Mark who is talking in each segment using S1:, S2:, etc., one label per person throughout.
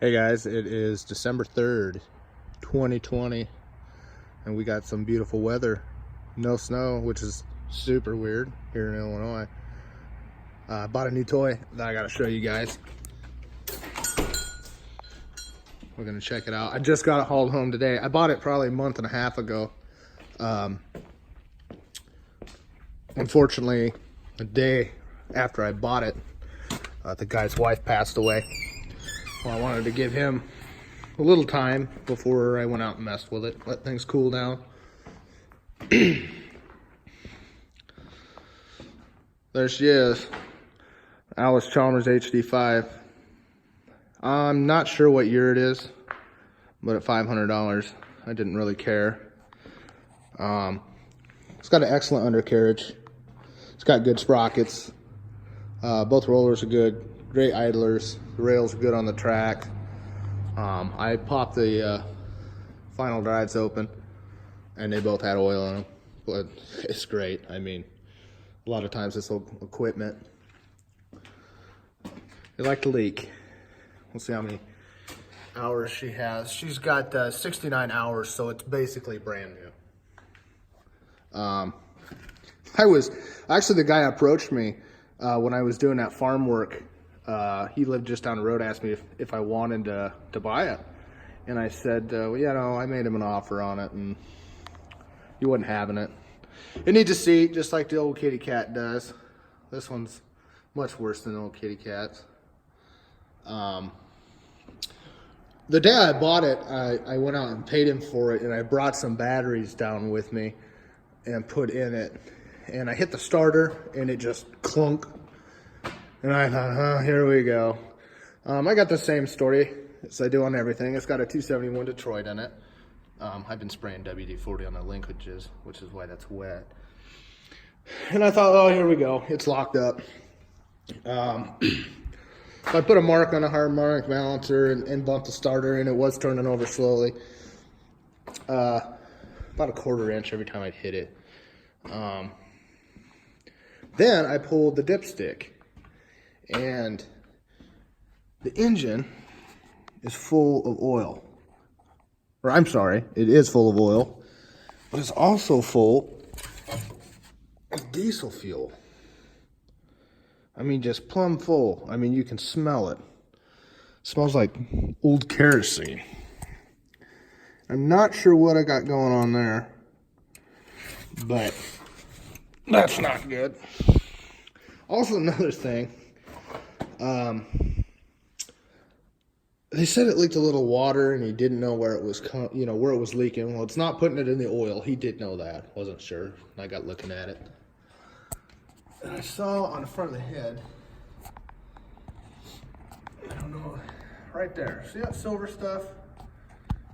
S1: Hey guys, it is December 3rd, 2020, and we got some beautiful weather. No snow, which is super weird here in Illinois. I bought a new toy that I gotta show you guys. We're gonna check it out. I just got it hauled home today. I bought it probably a month and a half ago. Unfortunately, a day after I bought it, the guy's wife passed away. Well, I wanted to give him a little time before I went out and messed with it, let things cool down. There she is, Allis Chalmers HD5. I'm not sure what year it is, but at $500, I didn't really care. It's got an excellent undercarriage. It's got good sprockets. Both rollers are good. Great idlers. The rails are good on the track. I popped the final drives open, and they both had oil in them. But it's great. I mean, a lot of times this equipment, they like to leak. We'll see how many hours she has. She's got 69 hours, so it's basically brand new. Actually, the guy approached me when I was doing that farm work. He lived just down the road, asked me if I wanted to buy it. And I said, well, yeah, no, I made him an offer on it, and he wasn't having it. It needs a seat, just like the old kitty cat does. This one's much worse than the old kitty cats. The day I bought it, I went out and paid him for it, and I brought some batteries down with me and put in it. And I hit the starter, and it just clunk. And I thought, here we go. I got the same story as I do on everything. It's got a 271 Detroit in it. I've been spraying WD-40 on the linkages, which is why that's wet. And I thought, oh, here we go. It's locked up. I put a mark on a hard mark balancer and bumped the starter, and it was turning over slowly. About a 1/4 inch every time I'd hit it. Then I pulled the dipstick, and the engine is full of oil. Or I'm sorry, it is full of oil, but it's also full of diesel fuel. I mean, just plumb full. I mean, you can smell it. It smells like old kerosene. I'm not sure what I got going on there, but that's not good. Also, another thing, they said it leaked a little water, and he didn't know where it was, where it was leaking. Well, it's not putting it in the oil. He did know that. Wasn't sure. I got looking at it, and I saw on the front of the head, I don't know, right there. See that silver stuff?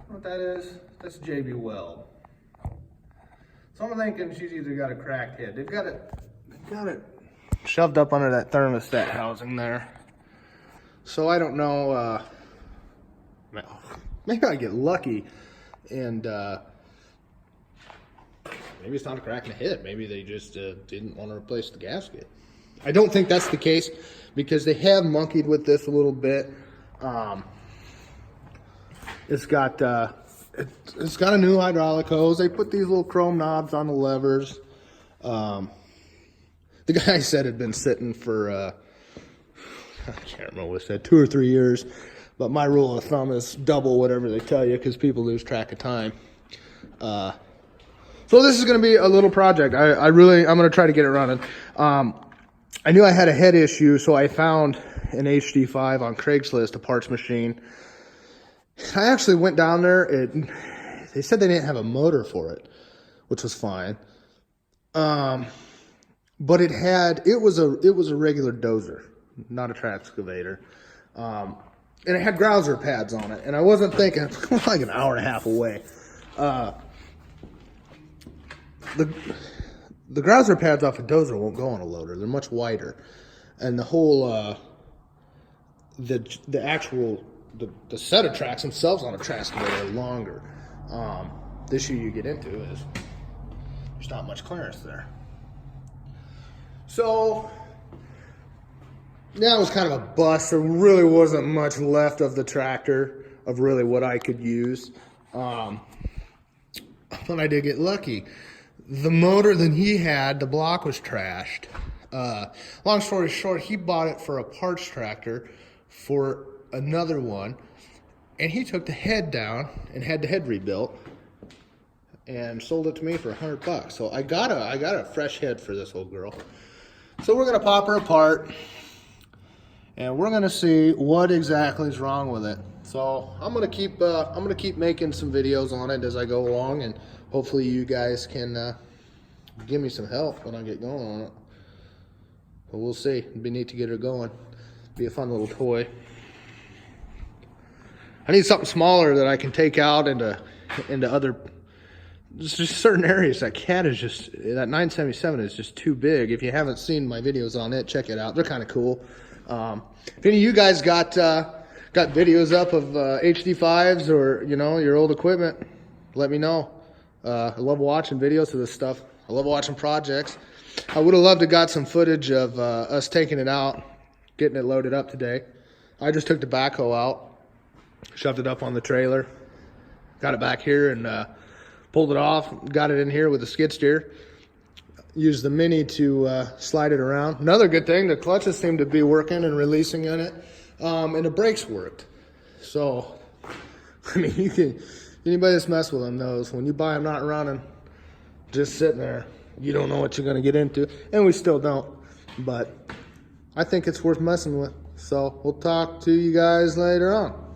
S1: What that is? That's JB Weld. So I'm thinking she's either got a cracked head. They've got it shoved up under that thermostat housing there. So I don't know. Maybe I get lucky, and maybe it's not a crack in the head. Maybe they just didn't want to replace the gasket. I don't think that's the case, because they have monkeyed with this a little bit. It's got a new hydraulic hose. They put these little chrome knobs on the levers. The guy said it had been sitting for I can't remember what it said, 2 or 3 years. But my rule of thumb is double whatever they tell you, because people lose track of time. So this is going to be a little project. I'm going to try to get it running. I knew I had a head issue, so I found an HD5 on Craigslist, a parts machine. I actually went down there. They said they didn't have a motor for it, which was fine. But it was a regular dozer, not a Traxcavator. And it had grouser pads on it, and I wasn't thinking, it's like an hour and a half away. The grouser pads off a dozer won't go on a loader. They're much wider, and the whole the set of tracks themselves on a Traxcavator are longer. The issue you get into is there's not much clearance there. So yeah, it was kind of a bust. There really wasn't much left of the tractor of really what I could use. But I did get lucky. The motor that he had, the block was trashed. Long story short, he bought it for a parts tractor for another one, and he took the head down and had the head rebuilt and sold it to me for $100. So I got a fresh head for this old girl. So we're gonna pop her apart and we're gonna see what exactly is wrong with it. So I'm gonna keep making some videos on it as I go along, and hopefully you guys can give me some help when I get going on it. But we'll see. It'd be neat to get her going. Be a fun little toy. I need something smaller that I can take out into other, just certain areas. That cat is just, that 977 is just too big. If you haven't seen my videos on it, check it out. They're kind of cool. If any of you guys got videos up of HD5s or, you know, your old equipment, let me know. I love watching videos of this stuff. I love watching projects. I would have loved to got some footage of us taking it out, getting it loaded up today. I just took the backhoe out, shoved it up on the trailer, got it back here and pulled it off, got it in here with the skid steer. Used the Mini to slide it around. Another good thing, the clutches seem to be working and releasing in it, and the brakes worked. So, I mean, anybody that's messed with them knows when you buy them not running, just sitting there, you don't know what you're going to get into, and we still don't. But I think it's worth messing with. So we'll talk to you guys later on.